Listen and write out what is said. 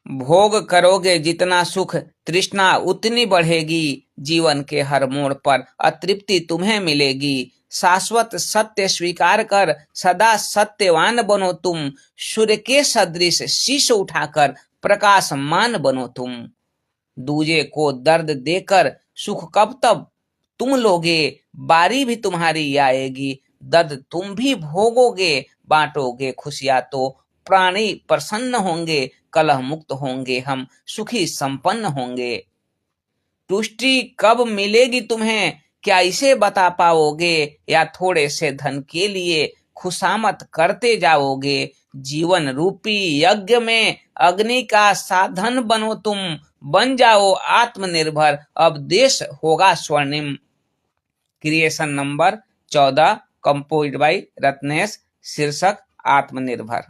भोग करोगे जितना सुख तृष्णा उतनी बढ़ेगी। जीवन के हर मोड़ पर अतृप्ति तुम्हें मिलेगी। शाश्वत सत्य स्वीकार कर सदा सत्यवान बनो तुम। सूर्य के सदृश शीश उठाकर प्रकाशमान बनो तुम। दूजे को दर्द देकर सुख कब तब तुम लोगे। बारी भी तुम्हारी आएगी, दर्द तुम भी भोगोगे। बांटोगे खुशियां तो प्राणी प्रसन्न होंगे। कलह मुक्त होंगे हम, सुखी संपन्न होंगे। तुष्टि कब मिलेगी तुम्हें, क्या इसे बता पाओगे। या थोड़े से धन के लिए खुशामत करते जाओगे। जीवन रूपी यज्ञ में अग्नि का साधन बनो तुम। बन जाओ आत्मनिर्भर, अब देश होगा स्वर्णिम। Creation number 14, composed bye Ratnesh. शीर्षक आत्मनिर्भर।